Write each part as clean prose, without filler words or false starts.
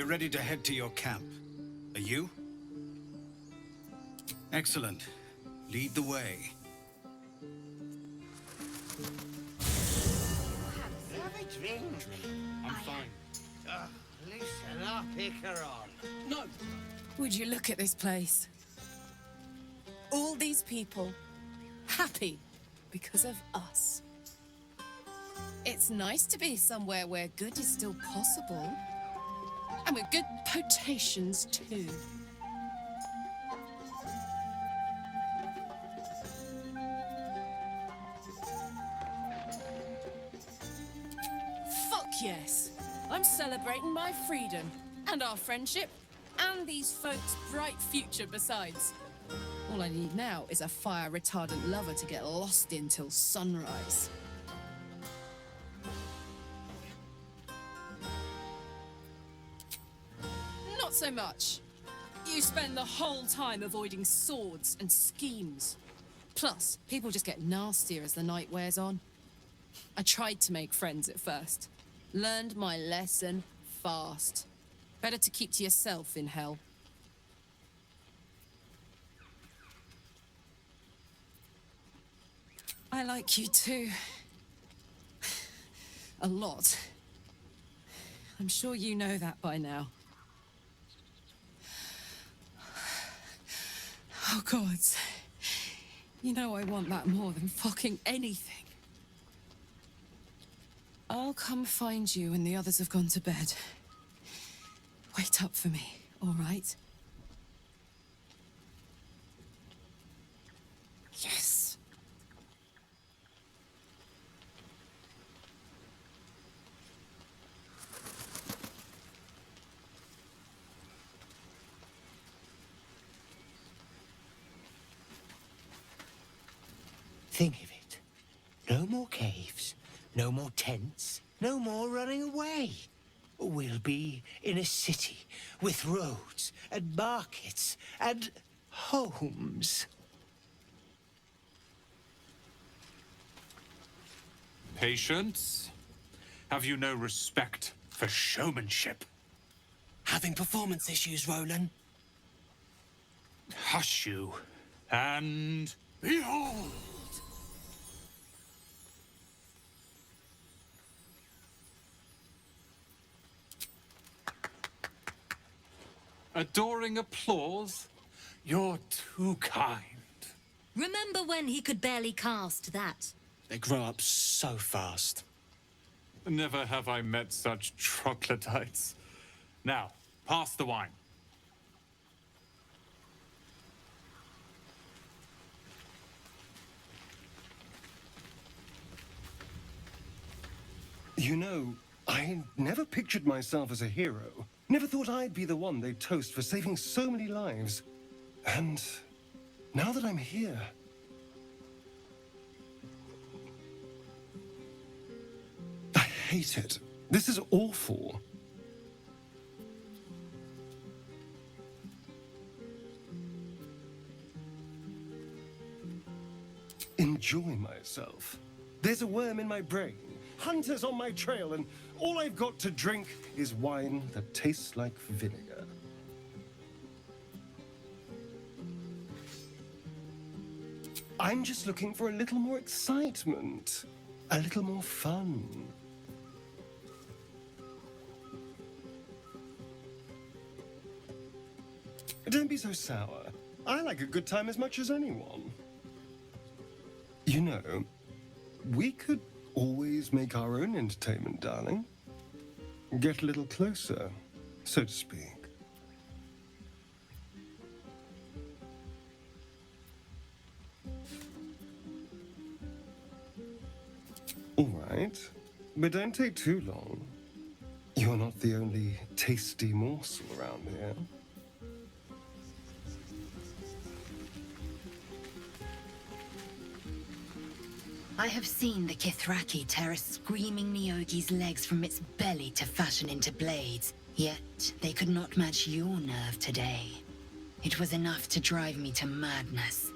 We're ready to head to your camp. Are you? Excellent. Lead the way. Have a drink. I'm fine. Listen up, Icaron. No! Would you look at this place? All these people, happy because of us. It's nice to be somewhere where good is still possible. And with good potations, too. Fuck yes! I'm celebrating my freedom, and our friendship, and these folks' bright future besides. All I need now is a fire-retardant lover to get lost in till sunrise. Not so much. You spend the whole time avoiding swords and schemes. Plus, people just get nastier as the night wears on. I tried to make friends at first. Learned my lesson fast. Better to keep to yourself in hell. I like you too. A lot. I'm sure you know that by now. Oh, gods. You know I want that more than fucking anything. I'll come find you when the others have gone to bed. Wait up for me, all right? Yes. Think of it. No more caves, no more tents, no more running away. We'll be in a city with roads and markets and homes. Patience? Have you no respect for showmanship? Having performance issues, Roland. Hush you, and behold! Adoring applause? You're too kind. Remember when he could barely cast that? They grow up so fast. Never have I met such troglodytes. Now, pass the wine. You know, I never pictured myself as a hero. Never thought I'd be the one they'd toast for saving so many lives. And now that I'm here... I hate it. This is awful. Enjoy myself. There's a worm in my brain, hunters on my trail, and all I've got to drink is wine that tastes like vinegar. I'm just looking for a little more excitement, a little more fun. Don't be so sour. I like a good time as much as anyone. You know, we could always make our own entertainment, darling. Get a little closer, so to speak. All right, but don't take too long. You're not the only tasty morsel around here. I have seen the Kithraki tear a screaming Nyogi's legs from its belly to fashion into blades. Yet, they could not match your nerve today. It was enough to drive me to madness.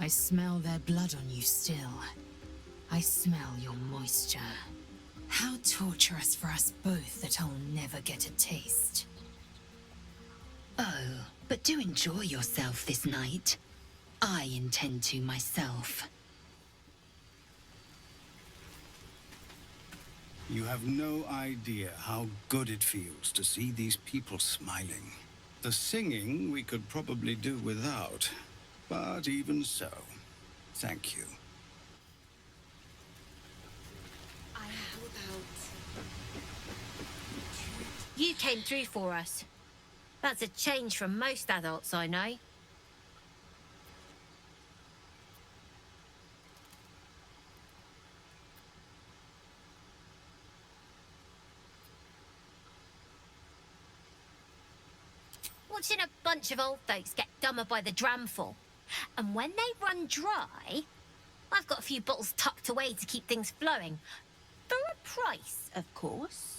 I smell their blood on you still. I smell your moisture. How torturous for us both that I'll never get a taste. Oh, but do enjoy yourself this night. I intend to myself. You have no idea how good it feels to see these people smiling. The singing we could probably do without, but even so, thank you. You came through for us. That's a change from most adults I know. Watching a bunch of old folks get dumber by the dramful. And when they run dry, I've got a few bottles tucked away to keep things flowing. For a price, of course.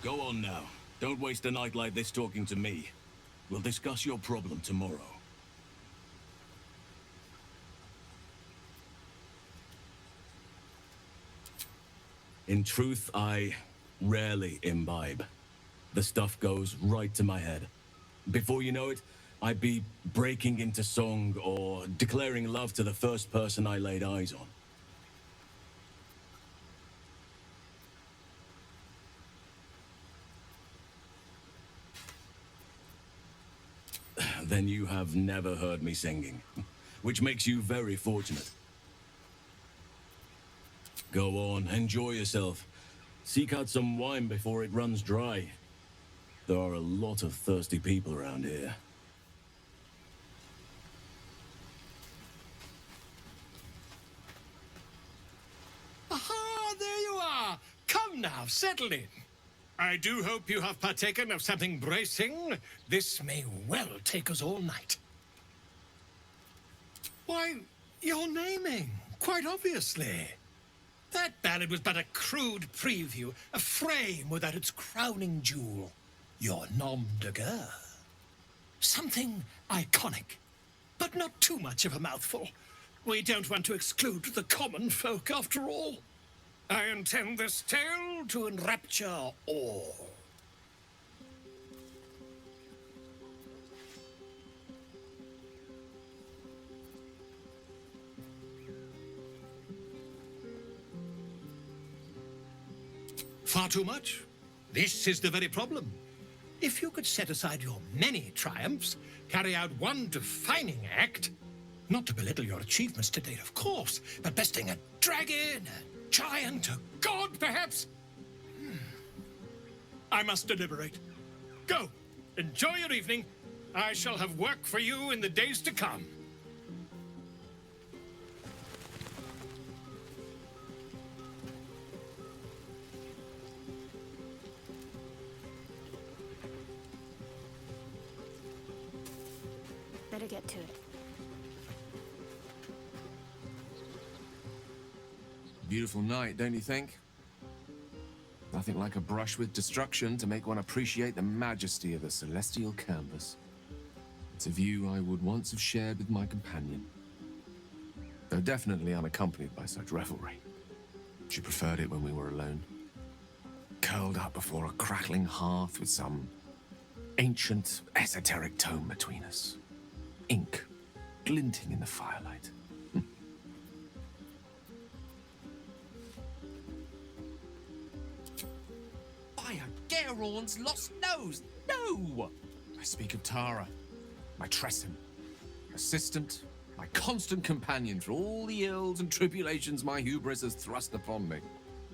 Go on now. Don't waste a night like this talking to me. We'll discuss your problem tomorrow. In truth, I rarely imbibe. The stuff goes right to my head. Before you know it, I'd be breaking into song or declaring love to the first person I laid eyes on. Then you have never heard me singing, which makes you very fortunate. Go on, enjoy yourself. Seek out some wine before it runs dry. There are a lot of thirsty people around here. Aha, there you are. Come now, settle in. I do hope you have partaken of something bracing. This may well take us all night. Why, you're naming, quite obviously. That ballad was but a crude preview, a frame without its crowning jewel. Your nom de guerre. Something iconic, but not too much of a mouthful. We don't want to exclude the common folk, after all. I intend this tale to enrapture all. Far too much? This is the very problem. If you could set aside your many triumphs, carry out one defining act, not to belittle your achievements to date, of course, but besting a dragon, a giant, a god, perhaps? I must deliberate. Go, enjoy your evening. I shall have work for you in the days to come. Better get to it. Beautiful night, don't you think? Nothing like a brush with destruction to make one appreciate the majesty of the celestial canvas. It's a view I would once have shared with my companion, though definitely unaccompanied by such revelry. She preferred it when we were alone, curled up before a crackling hearth with some ancient, esoteric tome between us. Ink glinting in the firelight. By a Garon's lost nose! No! I speak of Tara, my Tresson, assistant, my constant companion through all the ills and tribulations my hubris has thrust upon me.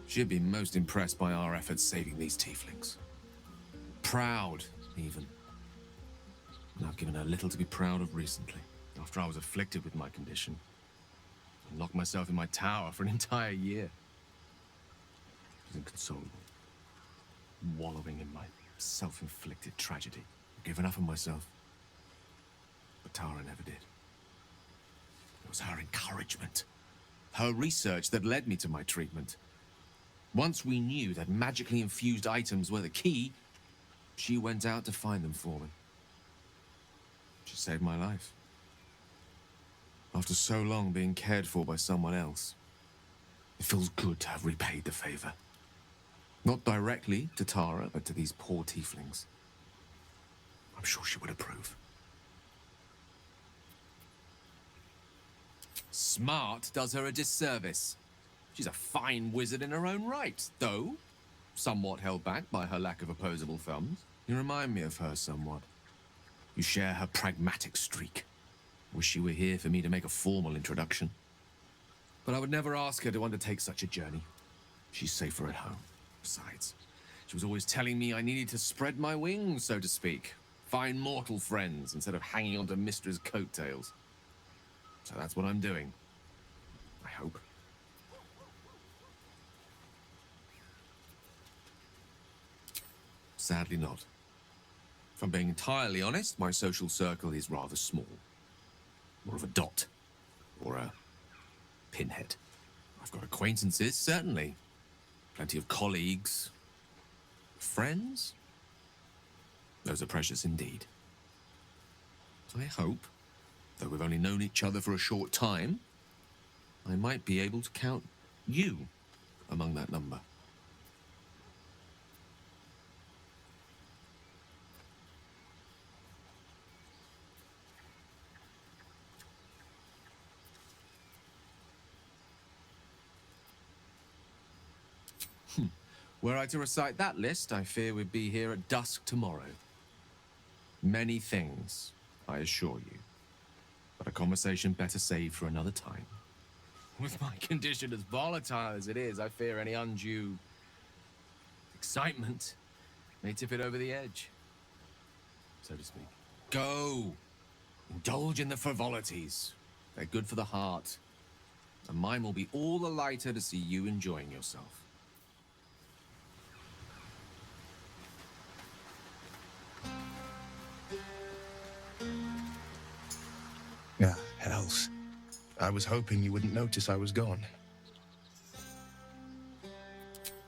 She'd be most impressed by our efforts saving these tieflings. Proud, even. And I've given her little to be proud of recently, after I was afflicted with my condition. And locked myself in my tower for an entire year. It was inconsolable. Wallowing in my self-inflicted tragedy. Given up on myself. But Tara never did. It was her encouragement, her research that led me to my treatment. Once we knew that magically infused items were the key, she went out to find them for me. She saved my life. After so long being cared for by someone else, it feels good to have repaid the favor. Not directly to Tara, but to these poor tieflings. I'm sure she would approve. Smart does her a disservice. She's a fine wizard in her own right, though somewhat held back by her lack of opposable thumbs. You remind me of her somewhat. You share her pragmatic streak. Wish she were here for me to make a formal introduction. But I would never ask her to undertake such a journey. She's safer at home. Besides, she was always telling me I needed to spread my wings, so to speak. Find mortal friends instead of hanging onto Mistra's coattails. So that's what I'm doing. I hope. Sadly not. If I'm being entirely honest, my social circle is rather small. More of a dot. Or a pinhead. I've got acquaintances, certainly. Plenty of colleagues. Friends? Those are precious indeed. I hope, though we've only known each other for a short time, I might be able to count you among that number. Were I to recite that list, I fear we'd be here at dusk tomorrow. Many things, I assure you. But a conversation better saved for another time. With my condition as volatile as it is, I fear any undue excitement may tip it over the edge, so to speak. Go! Indulge in the frivolities. They're good for the heart. And mine will be all the lighter to see you enjoying yourself. Ah, hells. I was hoping you wouldn't notice I was gone.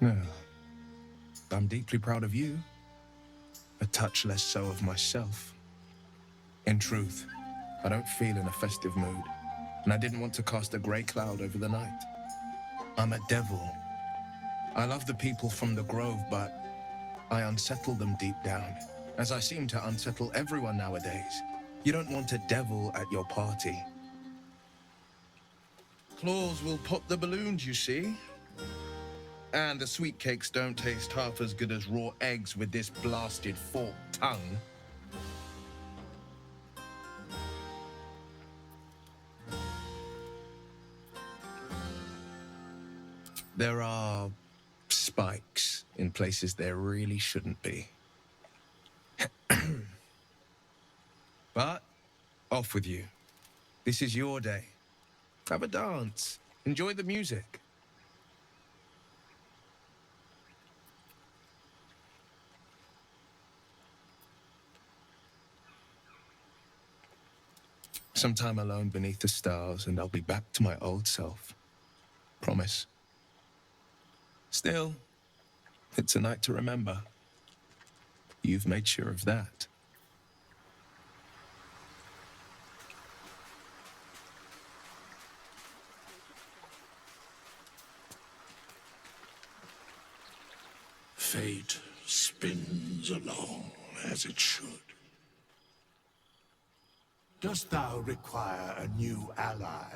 No. I'm deeply proud of you. A touch less so of myself. In truth, I don't feel in a festive mood, and I didn't want to cast a grey cloud over the night. I'm a devil. I love the people from the Grove, but I unsettle them deep down, as I seem to unsettle everyone nowadays. You don't want a devil at your party. Claws will pop the balloons, you see. And the sweet cakes don't taste half as good as raw eggs with this blasted forked tongue. There are spikes in places there really shouldn't be. But off with you. This is your day. Have a dance. Enjoy the music. Some time alone beneath the stars, and I'll be back to my old self. Promise. Still, it's a night to remember. You've made sure of that. Fate spins along as it should. Dost thou require a new ally?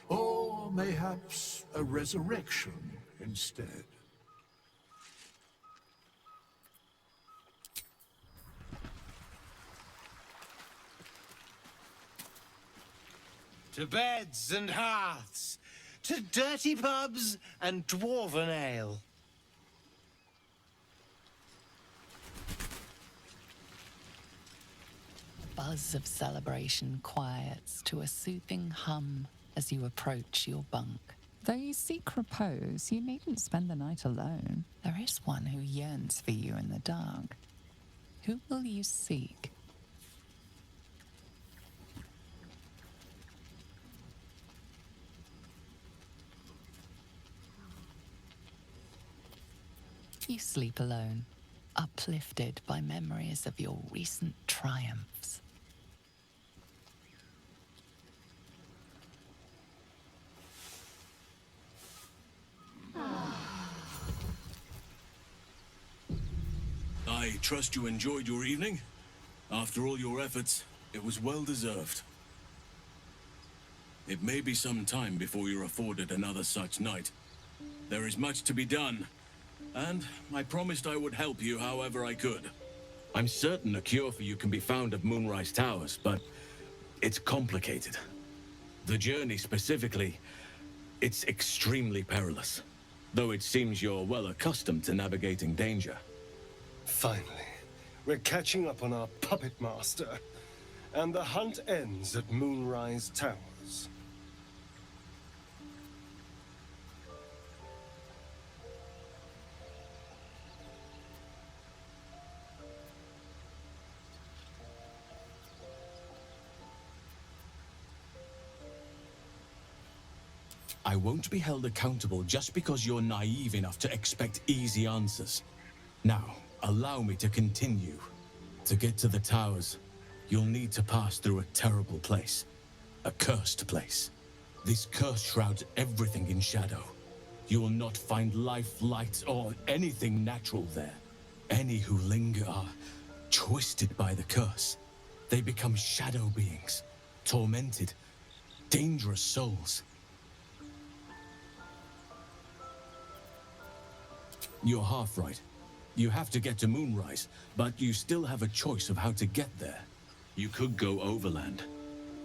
Or mayhaps a resurrection instead? To beds and hearths, to dirty pubs and dwarven ale. Buzz of celebration quiets to a soothing hum as you approach your bunk. Though you seek repose, you needn't spend the night alone. There is one who yearns for you in the dark. Who will you seek? You sleep alone, uplifted by memories of your recent triumphs. I trust you enjoyed your evening. After all your efforts, it was well deserved. It may be some time before you're afforded another such night. There is much to be done, and I promised I would help you however I could. I'm certain a cure for you can be found at Moonrise Towers, but it's complicated. The journey specifically, it's extremely perilous, though it seems you're well accustomed to navigating danger. Finally, we're catching up on our puppet master, and the hunt ends at Moonrise Towers. I won't be held accountable just because you're naive enough to expect easy answers. Now, allow me to continue. To get to the towers, you'll need to pass through a terrible place. A cursed place. This curse shrouds everything in shadow. You will not find life, light, or anything natural there. Any who linger are twisted by the curse. They become shadow beings, tormented, dangerous souls. You're half right. You have to get to Moonrise, but you still have a choice of how to get there. You could go overland,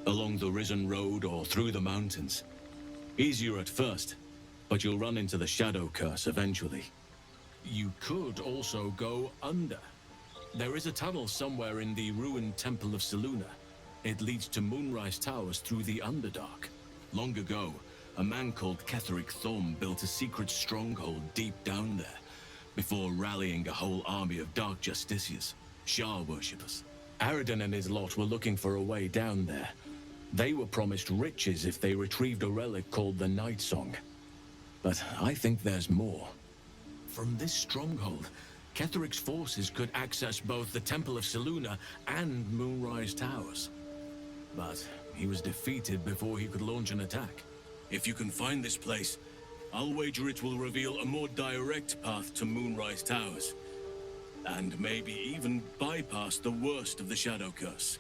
along the Risen Road or through the mountains. Easier at first, but you'll run into the Shadow Curse eventually. You could also go under. There is a tunnel somewhere in the ruined Temple of Selûne. It leads to Moonrise Towers through the Underdark. Long ago, a man called Ketheric Thorm built a secret stronghold deep down there, before rallying a whole army of Dark Justiciars, Shah worshippers. Aradin and his lot were looking for a way down there. They were promised riches if they retrieved a relic called the Night Song. But I think there's more. From this stronghold, Ketheric's forces could access both the Temple of Selûne and Moonrise Towers. But he was defeated before he could launch an attack. If you can find this place, I'll wager it will reveal a more direct path to Moonrise Towers. And maybe even bypass the worst of the Shadow Curse.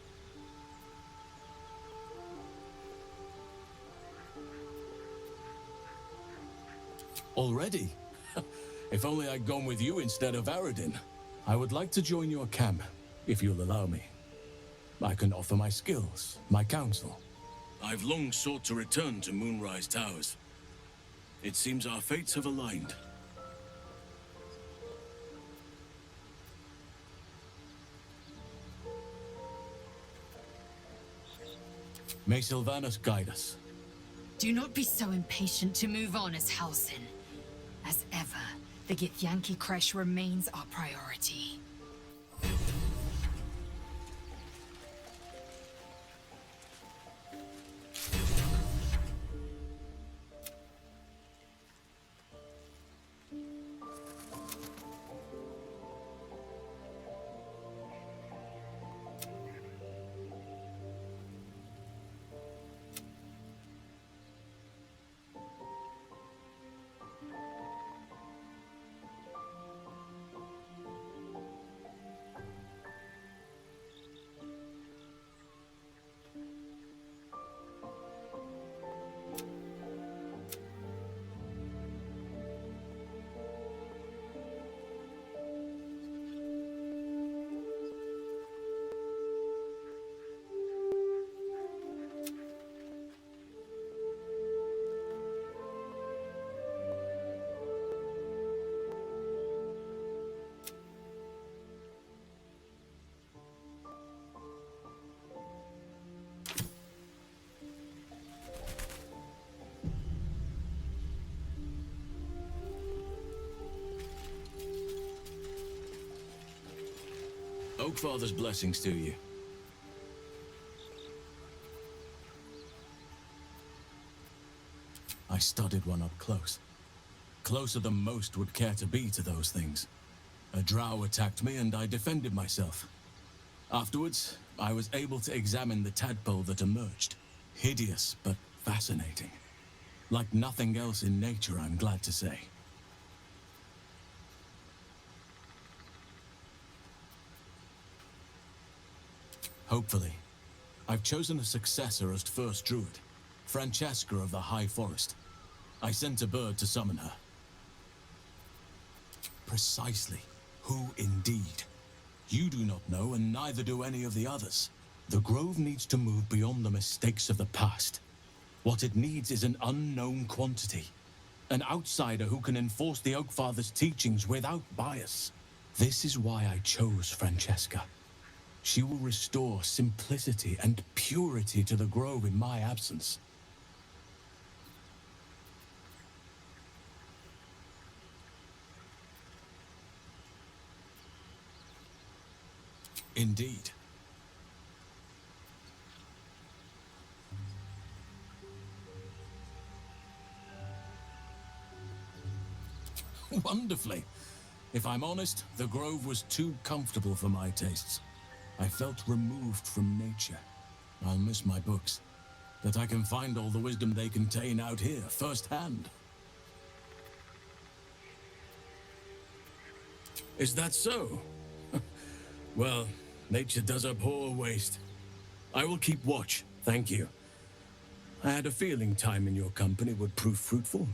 Already? If only I'd gone with you instead of Aradin. I would like to join your camp, if you'll allow me. I can offer my skills, my counsel. I've long sought to return to Moonrise Towers. It seems our fates have aligned. May Sylvanas guide us. Do not be so impatient to move on as Halsin. As ever, the Githyanki Kresh remains our priority. Oakfather's blessings to you. I studied one up close. Closer than most would care to be to those things. A drow attacked me and I defended myself. Afterwards, I was able to examine the tadpole that emerged. Hideous, but fascinating. Like nothing else in nature, I'm glad to say. Hopefully. I've chosen a successor as first druid, Francesca of the High Forest. I sent a bird to summon her. Precisely. Who indeed? You do not know, and neither do any of the others. The Grove needs to move beyond the mistakes of the past. What it needs is an unknown quantity. An outsider who can enforce the Oakfather's teachings without bias. This is why I chose Francesca. She will restore simplicity and purity to the Grove in my absence. Indeed. Wonderfully. If I'm honest, the Grove was too comfortable for my tastes. I felt removed from nature. I'll miss my books, but I can find all the wisdom they contain out here, firsthand. Is that so? Well, nature does abhor waste. I will keep watch, thank you. I had a feeling time in your company would prove fruitful.